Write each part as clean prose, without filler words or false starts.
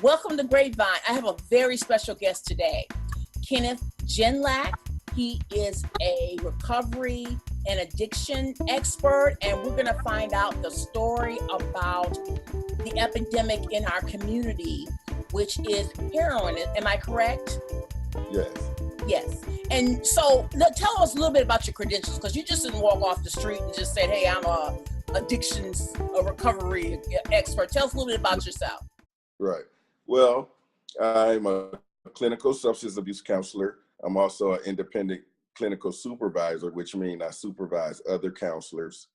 Welcome to Grapevine. I have a very special guest today, Kenneth Ginlack. He is a recovery and addiction expert, and we're going to find out the story about the epidemic in our community, which is heroin. Am I correct? Yes. Yes. And so tell us a little bit about your credentials, because you just didn't walk off the street and just said, hey, I'm a recovery expert. Tell us a little bit about yourself. Right. Well, I'm a clinical substance abuse counselor. I'm also an independent clinical supervisor, which means I supervise other counselors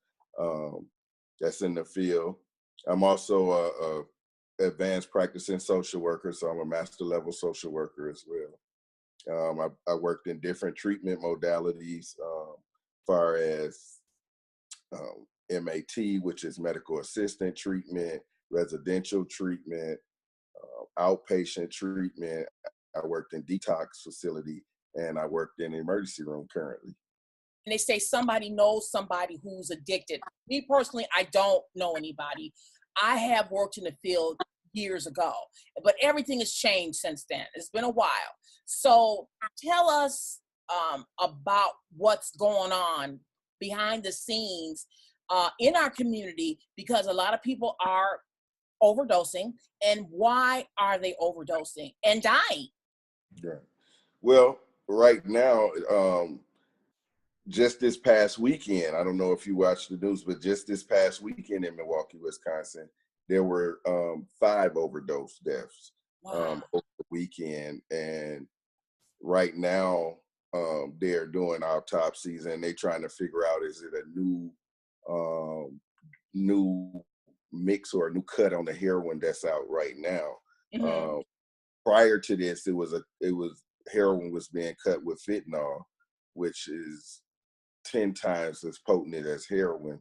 that's in the field. I'm also a advanced practicing social worker, so I'm a master level social worker as well. I worked in different treatment modalities, far as MAT, which is medical assistant treatment, residential treatment, outpatient treatment. I worked in detox facility, and I worked in the emergency room currently. And they say somebody knows somebody who's addicted. Me personally, I don't know anybody. I have worked in the field years ago, but everything has changed since then. It's been a while. So tell us about what's going on behind the scenes in our community, because a lot of people are overdosing, and why are they overdosing and dying? Yeah. Well, right now, just this past weekend, I don't know if you watched the news, but just this past weekend in Milwaukee, Wisconsin, there were 5 overdose deaths. Wow. Over the weekend. And right now, they're doing autopsies, and they're trying to figure out, is it a new mix or a new cut on the heroin that's out right now. Mm-hmm. Prior to this, heroin was being cut with fentanyl, which is 10 times as potent as heroin,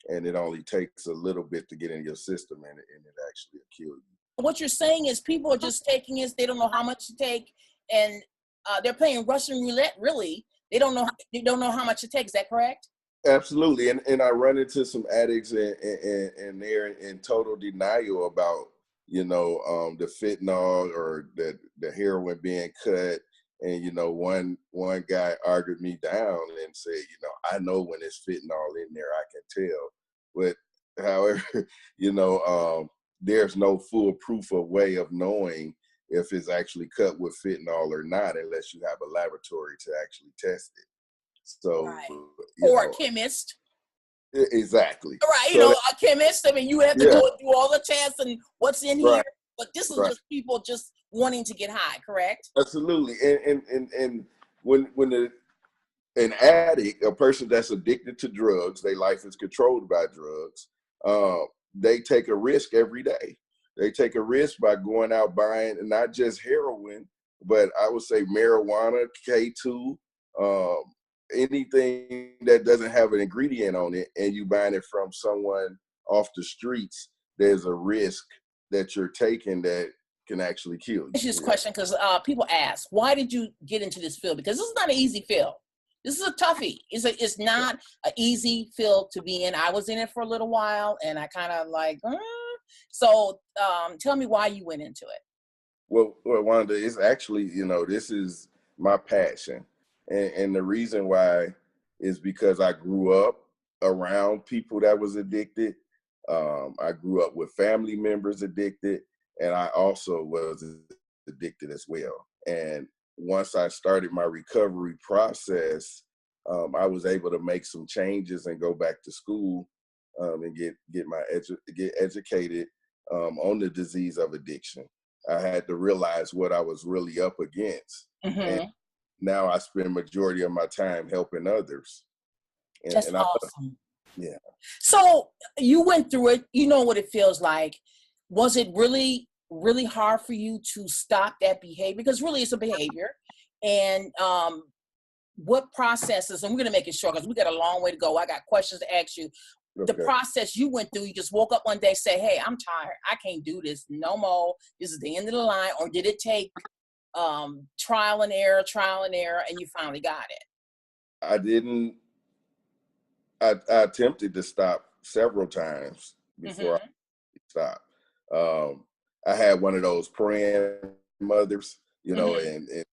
and it only takes a little bit to get in your system, and it actually will kill you. What you're saying is people are just taking it, they don't know how much to take, and they're playing Russian roulette, really. They don't know how much to take. Is that correct? Absolutely. And I run into some addicts and they're in total denial about, the fentanyl or the heroin being cut. And, one guy argued me down and said, I know when it's fentanyl in there, I can tell. But however, there's no foolproof way of knowing if it's actually cut with fentanyl or not, unless you have a laboratory to actually test it. So, right. Or a chemist. Exactly. Right. So a chemist, I mean, you have to go through all the tests and what's in here. But this is just people just wanting to get high, correct? Absolutely. And when an addict, a person that's addicted to drugs, their life is controlled by drugs, they take a risk every day. They take a risk by going out buying not just heroin, but I would say marijuana, K2, anything that doesn't have an ingredient on it, and you buying it from someone off the streets, there's a risk that you're taking that can actually kill you. This question, because people ask, why did you get into this field? Because this is not an easy field. This is a toughie. It's not an easy field to be in. I was in it for a little while, and I kind of like, So tell me why you went into it. Well, Wanda, it's actually, this is my passion. And the reason why is because I grew up around people that was addicted. I grew up with family members addicted, and I also was addicted as well. And once I started my recovery process, I was able to make some changes and go back to school and get educated on the disease of addiction. I had to realize what I was really up against. Mm-hmm. And now I spend majority of my time helping others. That's awesome. Yeah. So you went through it. You know what it feels like. Was it really, really hard for you to stop that behavior? Because really it's a behavior. And what processes, and we're going to make it short because we got a long way to go. I got questions to ask you. Okay. The process you went through, you just woke up one day, say, hey, I'm tired. I can't do this no more. This is the end of the line. Or did it take trial and error, and you finally got it? I didn't. I attempted to stop several times before I stopped. I had one of those praying mothers, Mm-hmm. and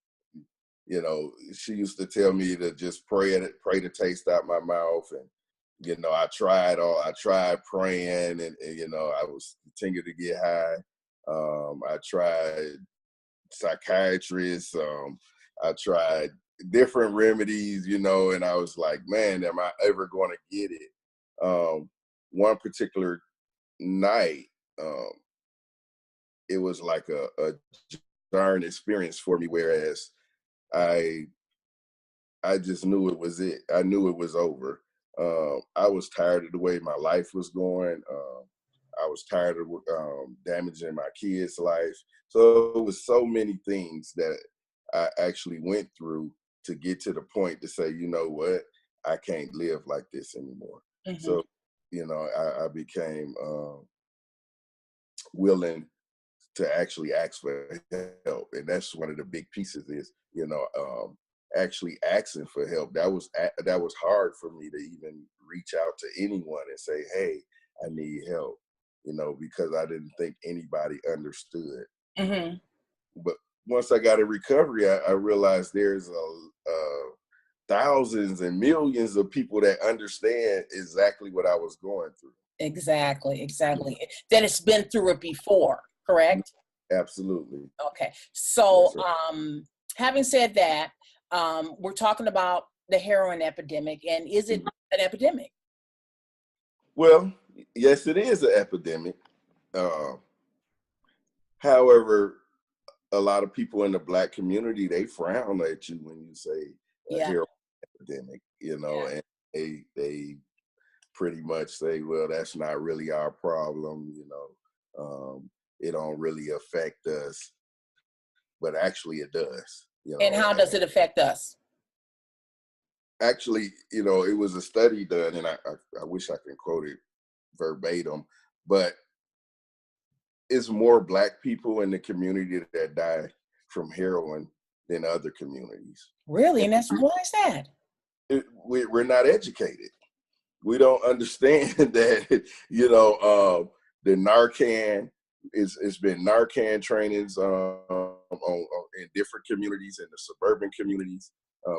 she used to tell me to just pray the taste out my mouth. And, I tried praying, and I was continuing to get high. I tried psychiatrists. I tried different remedies, and I was like, man, am I ever going to get it? One particular night, it was like a darn experience for me, whereas I I just knew it was it. I knew it was over. I was tired of the way my life was going. I was tired of damaging my kids' life. So it was so many things that I actually went through to get to the point to say, you know what, I can't live like this anymore. Mm-hmm. So, I became willing to actually ask for help, and that's one of the big pieces is actually asking for help. That was hard for me to even reach out to anyone and say, hey, I need help, because I didn't think anybody understood. Mm-hmm. But once I got in recovery, I realized there's thousands and millions of people that understand exactly what I was going through. Exactly. That it's been through it before, correct? Absolutely. Okay. Yes, So, sir. having said that, we're talking about the heroin epidemic, and is it an epidemic? Well, yes, it is an epidemic. Uh, However, a lot of people in the Black community, they frown at you when you say a Yeah. heroin epidemic, Yeah. and they pretty much say, well, that's not really our problem, it don't really affect us, but actually it does, And how does it affect us? actually, it was a study done, and I wish I can quote it verbatim, but it's more Black people in the community that die from heroin than other communities. Really? And And why is that? we're not educated. We don't understand that, the Narcan it's been Narcan trainings in different communities, in the suburban communities.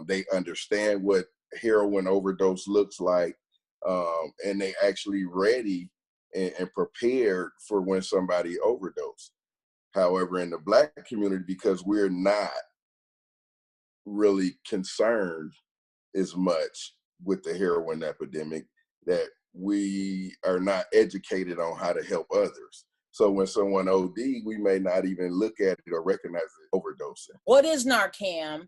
They understand what heroin overdose looks like, and they actually ready and prepared for when somebody overdose. However, in the Black community, because we're not really concerned as much with the heroin epidemic, that we are not educated on how to help others. So when someone OD, we may not even look at it or recognize it overdosing. What is Narcan?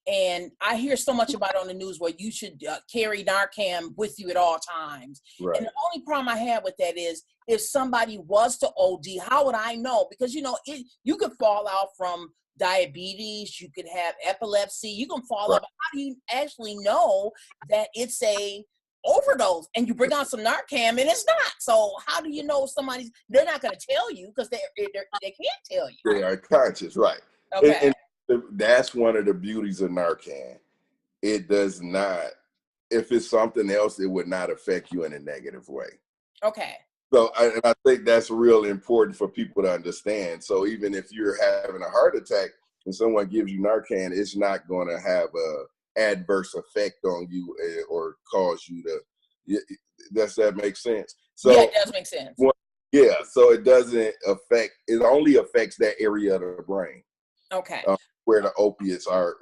And I hear so much about it on the news where you should carry Narcan with you at all times. And Right. the only problem I have with that is if somebody was to OD, how would I know? Because, you could fall out from diabetes, you could have epilepsy, you can fall Right. out. But how do you actually know that it's a overdose? And you bring out some Narcan and it's not. So how do you know they're not going to tell you because they can't tell you. They are conscious, right. Okay. And that's one of the beauties of Narcan. It does not, if it's something else, it would not affect you in a negative way. Okay. So I think that's real important for people to understand. So even if you're having a heart attack and someone gives you Narcan, it's not going to have a adverse effect on you or cause you to. Does that make sense? Yeah, So it does make sense. yeah, so it doesn't affect. It only affects that area of the brain Okay. where the opiates are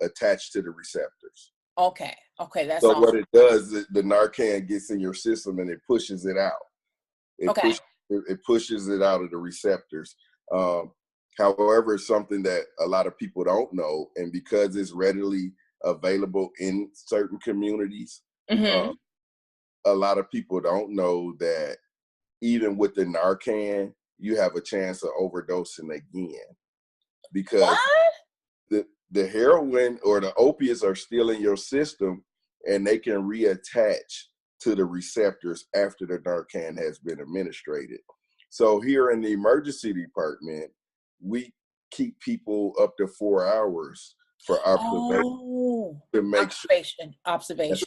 attached to the receptors. Okay. That's So what awesome. it does, the Narcan gets in your system and it pushes it out. Okay. It pushes it out of the receptors. However, it's something that a lot of people don't know, and because it's readily available in certain communities, Mm-hmm. a lot of people don't know that even with the Narcan, you have a chance of overdosing again What? because the heroin or the opiates are still in your system, and they can reattach to the receptors after the Narcan has been administered. So here in the emergency department, we keep people up to 4 hours for observation Oh, to make sure observation.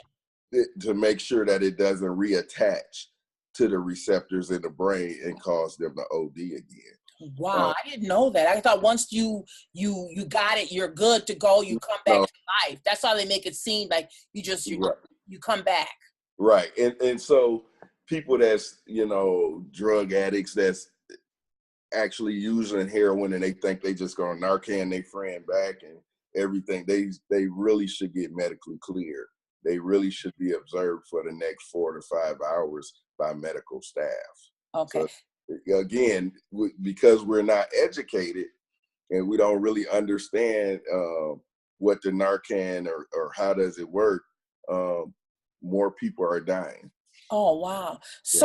that it doesn't reattach to the receptors in the brain and cause them to OD again. Wow, I didn't know that. I thought once you got it, you're good to go. You come back No, to life. That's how they make it seem like right, you come back. right. And so people that's, drug addicts that's actually using heroin and they think they just gonna Narcan their friend back and everything, they really should get medically cleared. They really should be observed for the next 4 to 5 hours by medical staff. Okay. So again, because we're not educated and we don't really understand what the Narcan or how does it work, more people are dying. Oh wow. Yeah.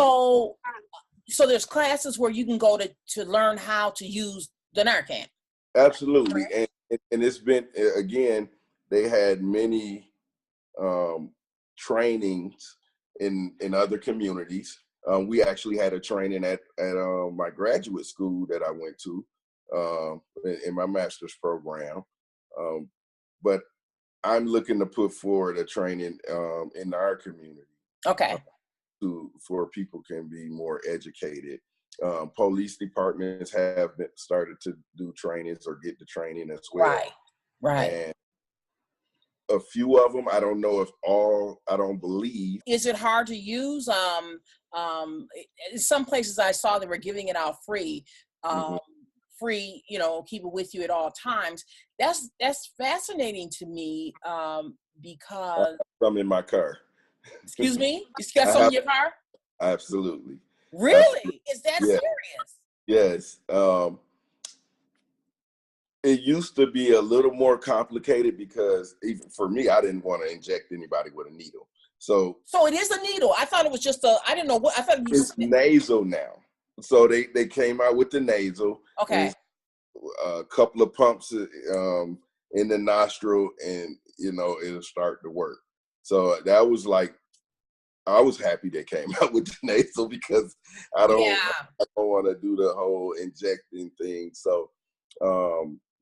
So there's classes where you can go to learn how to use the Narcan. Absolutely. Correct. And it's been, again, they had many trainings in other communities. We actually had a training at my graduate school that I went to in my master's program. But I'm looking to put forward a training in our community. Okay. For people can be more educated. Police departments have started to do trainings or get the training as well. Right. And a few of them, I don't know if all, I don't believe. Is it hard to use? Some places I saw they were giving it out free. Mhm. Free, keep it with you at all times. That's fascinating to me because. Some in my car. Excuse me? You got I some in have, your car? absolutely. Really? Is that Yeah. serious? Yes. It used to be a little more complicated because even for me, I didn't want to inject anybody with a needle. So it is a needle. I thought it was just I didn't know what, I thought it was. it's nasal now. So they came out with the nasal. Okay. A couple of pumps in the nostril and, it'll start to work. So that was like, I was happy they came out with the nasal because I don't want to do the whole injecting thing. So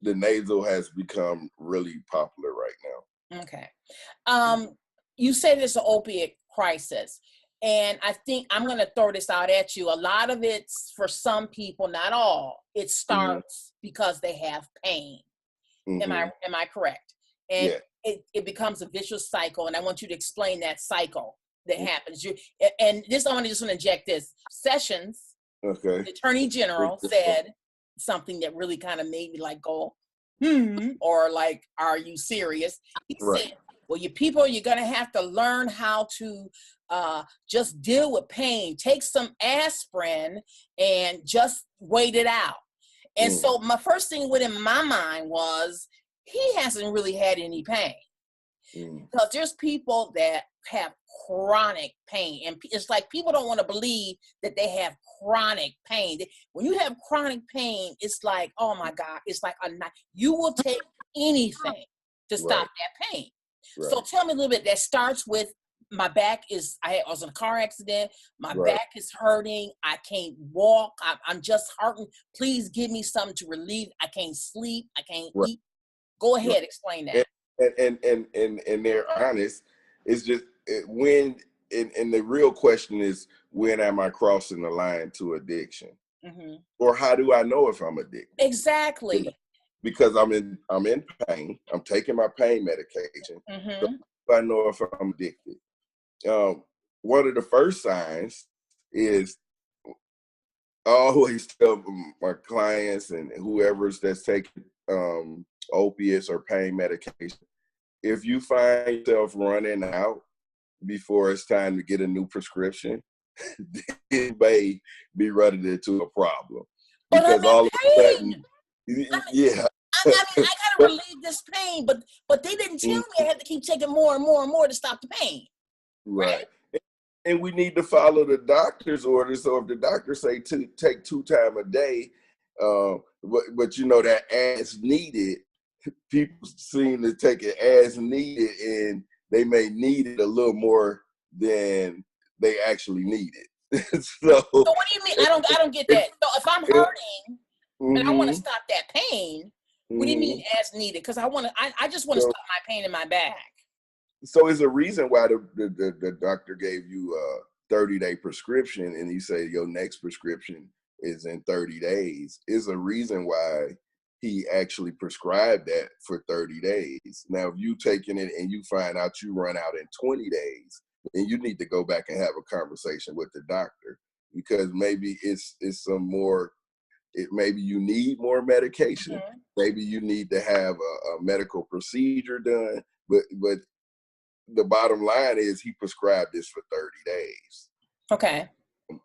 the nasal has become really popular right now. Okay. You said it's an opiate crisis. And I think I'm going to throw this out at you. A lot of it's for some people, not all. It starts because they have pain. Mm-hmm. Am I correct? And yeah. it becomes a vicious cycle. And I want you to explain that cycle that happens. And this, I just want to inject this. Sessions, okay, the Attorney General said something that really kind of made me like go, or like, are you serious? He said, well, you people, you're going to have to learn how to just deal with pain. Take some aspirin and just wait it out. And so my first thing within my mind was, he hasn't really had any pain. Because there's people that have chronic pain. And it's like people don't want to believe that they have chronic pain. When you have chronic pain, it's like, oh my God, it's like you will take anything to stop that pain. Right. So tell me a little bit. That starts with my back I was in a car accident. My back is hurting. I can't walk. I'm just hurting. Please give me something to relieve. I can't sleep. I can't eat. Go ahead, explain that. And they're honest. It's just when, and the real question is, when am I crossing the line to addiction? Or how do I know if I'm addicted? Exactly. Because I'm in pain. I'm taking my pain medication. So I know if I'm addicted. One of the first signs is, I always tell my clients and whoever's that's taking opiates or pain medication, if you find yourself running out before it's time to get a new prescription, it may be running into a problem. Because all of a sudden, I gotta relieve this pain, but they didn't tell me I had to keep taking more and more and more to stop the pain. Right. And we need to follow the doctor's orders. So if the doctor say take 2 times a day, but that as needed, people seem to take it as needed, and they may need it a little more than they actually need it. So what do you mean? I don't get that. So if I'm hurting and I want to stop that pain, what do you mean as needed? Because I just want to stop my pain in my back. So it's a reason why the doctor gave you a 30-day prescription, and he said your next prescription is in 30 days. Is a reason why he actually prescribed that for 30 days. Now, if you taking it and you find out you run out in 20 days, then you need to go back and have a conversation with the doctor, because maybe it's some more, maybe you need more medication. Mm-hmm. Maybe you need to have a medical procedure done. But the bottom line is he prescribed this for 30 days. Okay.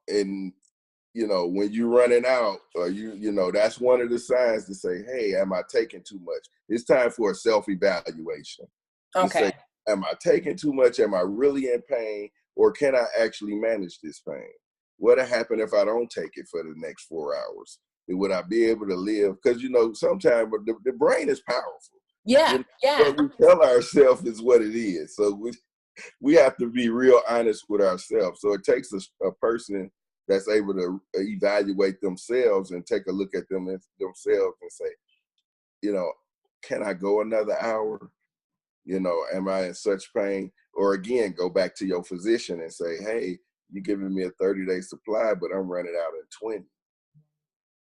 And when you're running out, or that's one of the signs to say, hey, am I taking too much? It's time for a self-evaluation. Okay. To say, am I taking too much? Am I really in pain? Or can I actually manage this pain? What'll happen if I don't take it for the next 4 hours? Would I be able to live? Because, sometimes the brain is powerful. Yeah, What we tell ourselves is what it is. So we have to be real honest with ourselves. So it takes a person that's able to evaluate themselves and take a look at themselves and say, can I go another hour? Am I in such pain? Or again, go back to your physician and say, hey, you're giving me a 30-day supply, but I'm running out in 20.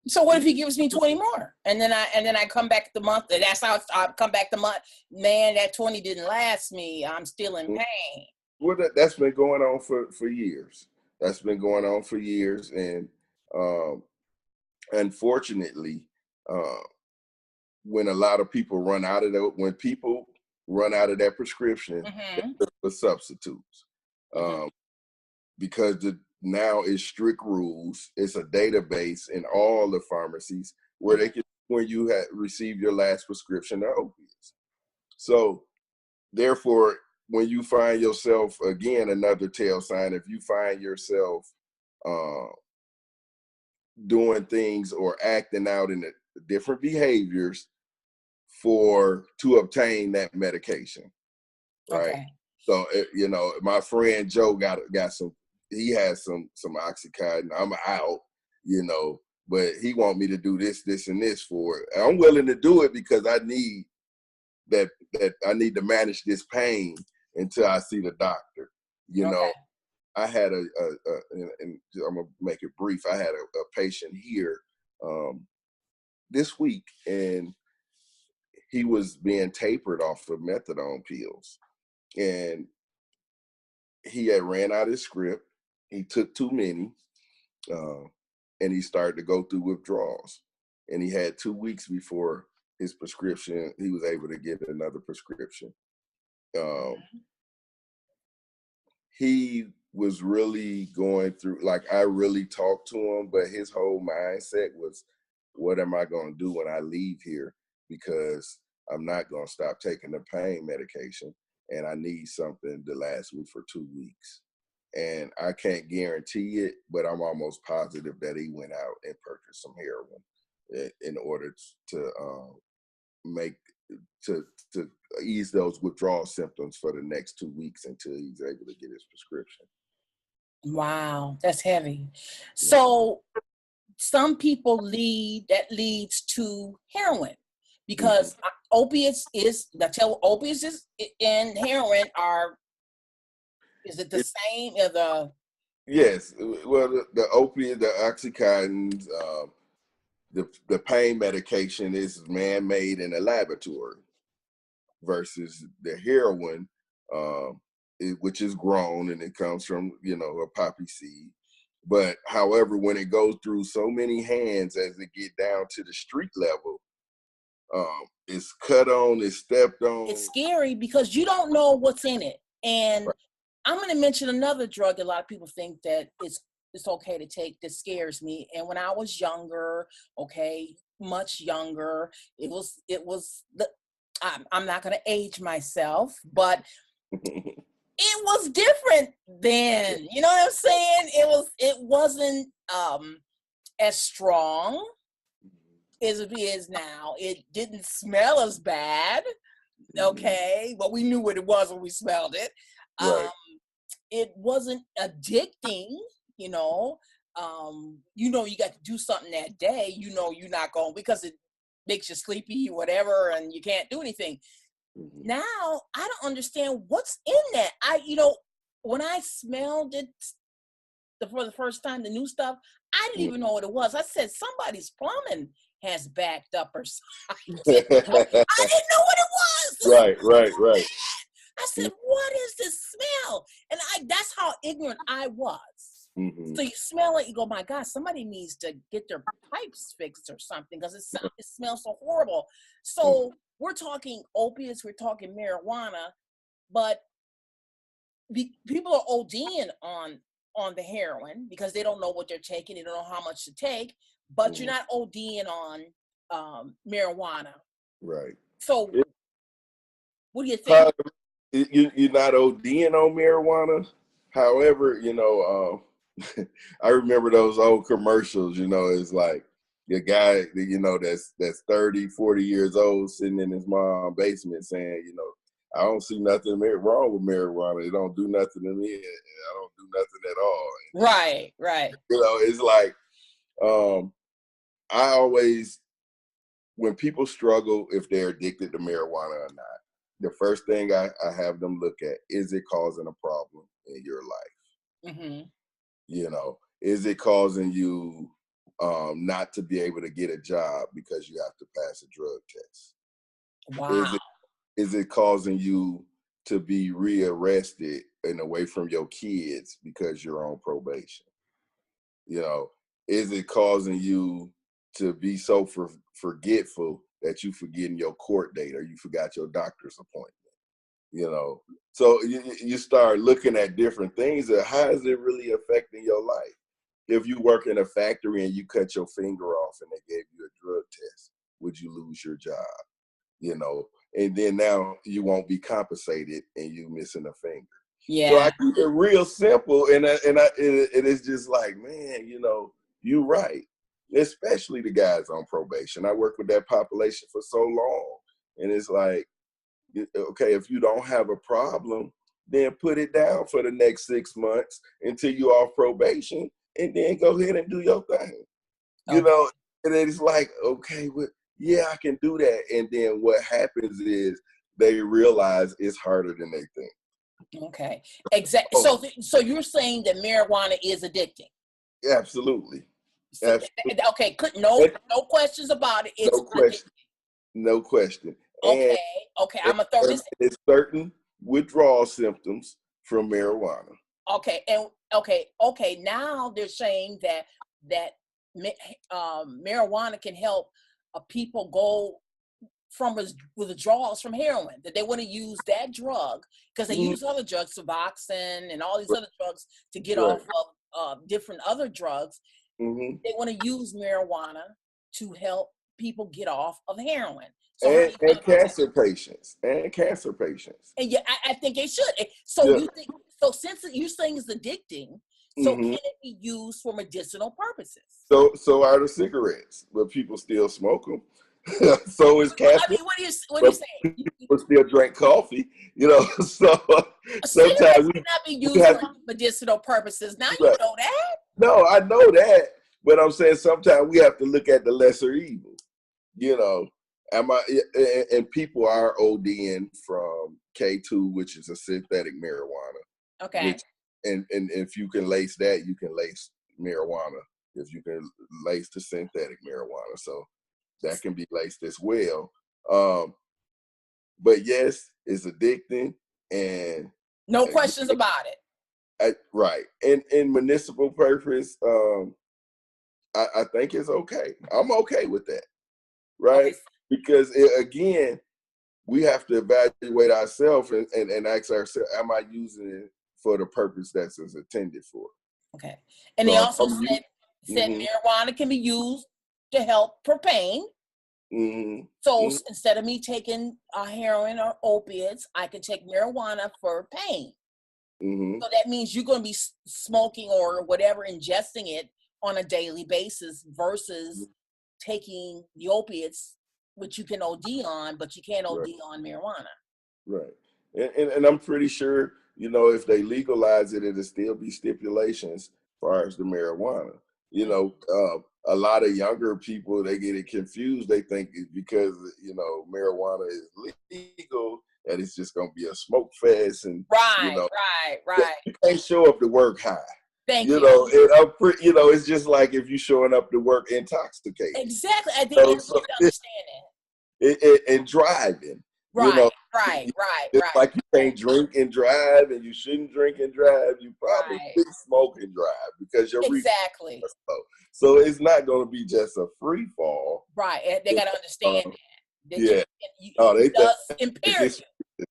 So what if he gives me 20 more? And then I come back the month, and that's how I come back the month. Man, that 20 didn't last me. I'm still in pain. Well, that's been going on for years. That's been going on for years. And unfortunately, when a lot of people run out of that prescription, Mm-hmm. they look for substitutes. Because now it's strict rules. It's a database in all the pharmacies where they can, when you had received your last prescription of opiates. So therefore, when you find yourself, again, another tell sign, if you find yourself doing things or acting out in different behaviors to obtain that medication, right? Okay. So, my friend Joe got some, he has some Oxycontin. I'm out, but he want me to do this, and this for it. I'm willing to do it because I need that I need to manage this pain until I see the doctor. Okay. I had and I'm gonna make it brief. I had a patient here this week, and he was being tapered off of methadone pills, and he had ran out his script. He took too many, and he started to go through withdrawals. And he had 2 weeks before his prescription, he was able to get another prescription. He was really going through, like, I really talked to him, but his whole mindset was, what am I going to do when I leave here? Because I'm not going to stop taking the pain medication, and I need something to last me for 2 weeks. And I can't guarantee it, but I'm almost positive that he went out and purchased some heroin in order to ease those withdrawal symptoms for the next 2 weeks until he's able to get his prescription. Wow, that's heavy. So some people leads to heroin, because opiates and heroin is it the same as Yes. Well, the opiate, the Oxycontin, the pain medication is man-made in a laboratory versus the heroin, which is grown, and it comes from, a poppy seed. But however, when it goes through so many hands as it get down to the street level, it's cut on, it's stepped on. It's scary because you don't know what's in it. And right. I'm going to mention another drug a lot of people think that it's okay to take that scares me. And when I was younger, much younger, I'm not going to age myself, but it was different then. You know what I'm saying? It wasn't as strong as it is now. It didn't smell as bad. Okay, but we knew what it was when we smelled it. Right. It wasn't addicting, you got to do something that day, you're not going, because it makes you sleepy, whatever, and you can't do anything. Now, I don't understand what's in that. When I smelled it for the first time, the new stuff, I didn't even know what it was. I said, somebody's plumbing has backed up or something. I didn't know what it was. Right. I said, what is this smell? And that's how ignorant I was. Mm-hmm. So you smell it, you go, my God, somebody needs to get their pipes fixed or something because it smells so horrible. So we're talking opiates, we're talking marijuana, but people are ODing on the heroin because they don't know what they're taking, they don't know how much to take, but you're not ODing on marijuana. Right. So what do you think? You're not ODing on marijuana. However, I remember those old commercials, it's like the guy, that's 30, 40 years old sitting in his mom's basement saying, I don't see nothing wrong with marijuana. It don't do nothing to me. I don't do nothing at all. Right. It's like, I always, when people struggle, if they're addicted to marijuana or not, the first thing I have them look at, is it causing a problem in your life? Mm-hmm. Is it causing you not to be able to get a job because you have to pass a drug test? Wow. Is it causing you to be rearrested and away from your kids because you're on probation? Is it causing you to be so forgetful that you forgetting your court date or you forgot your doctor's appointment? So you start looking at different things. How is it really affecting your life? If you work in a factory and you cut your finger off and they gave you a drug test, would you lose your job? And then now you won't be compensated and you missing a finger. Yeah. So I keep it real simple, and it is just like, man, you're right. Especially the guys on probation. I work with that population for so long, and it's like, okay, if you don't have a problem, then put it down for the next 6 months until you're off probation, and then go ahead and do your thing. And it's like, okay, well, yeah, I can do that. And then what happens is they realize it's harder than they think. Okay, exactly. So you're saying that marijuana is addicting? Absolutely. Absolutely. Okay, no questions about it. It's no question. Okay, I'm gonna throw this. It's certain withdrawal symptoms from marijuana. Okay, and okay. Now they're saying that marijuana can help people go from withdrawals from heroin, that they want to use that drug because they use other drugs, Suboxone and all these other drugs to get off of different other drugs. They want to use marijuana to help people get off of heroin. So and cancer patients. And yeah, I think they should. So you think, so since you're saying it's addicting, so can it be used for medicinal purposes? So are the cigarettes, but people still smoke them. So is caffeine. I mean, what are you saying? People still drink coffee, so sometimes we cannot be used for medicinal purposes. Now you know that. No, I know that, but I'm saying sometimes we have to look at the lesser evil. And people are ODing from K2, which is a synthetic marijuana. Okay. And if you can lace that, you can lace marijuana. If you can lace the synthetic marijuana, so that can be laced as well. But yes, it's addicting, and no questions about it. Right. And in municipal purpose, I think it's okay. I'm okay with that. Right. Okay. Because again, we have to evaluate ourselves and ask ourselves, am I using it for the purpose that's intended for? Okay. And they also said marijuana can be used to help for pain. So instead of me taking heroin or opiates, I can take marijuana for pain. So that means you're going to be smoking or whatever, ingesting it on a daily basis versus taking the opiates, which you can OD on, but you can't OD on marijuana. Right. And I'm pretty sure, if they legalize it, it'll still be stipulations as far as the marijuana. A lot of younger people, they get it confused. They think because, marijuana is legal, that it's just going to be a smoke fest. And, right. you can't show up to work high. Thank You you. know, and you know, it's just like if you're showing up to work intoxicated. Exactly. I think people need to understand that. And driving. You Right, know, right. it's like you can't drink and drive, and you shouldn't drink and drive. You probably shouldn't smoke and drive because your exactly. low. So it's not going to be just a free fall. Right. And they got to understand that. Yeah. It does impair you.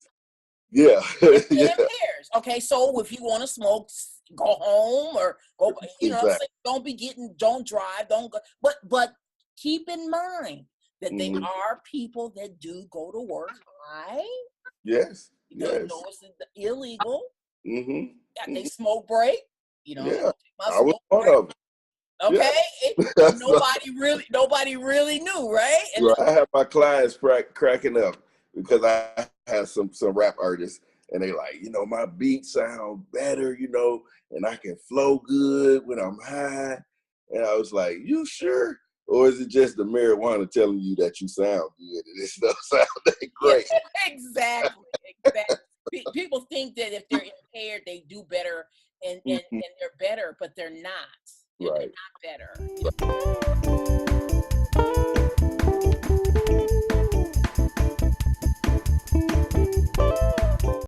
Yeah. It Yeah. impairs. Okay, so if you want to smoke, go home or go. You know what I'm saying? Don't drive. Don't go. But keep in mind that they are people that do go to work high. Yes. Because Yes. you know it's illegal. Mm-hmm. They smoke break. You know. Yeah. I was one of them. Okay. Yeah. Nobody really knew, right? And well, I have my clients cracking up because I have some rap artists, and they like, you know, my beats sound better, you know, and I can flow good when I'm high. And I was like, you sure? Or is it just the marijuana telling you that you sound good and it still sound that great? Yeah, exactly. People think that if they're impaired, they do better and they're better, but they're not. They're not better.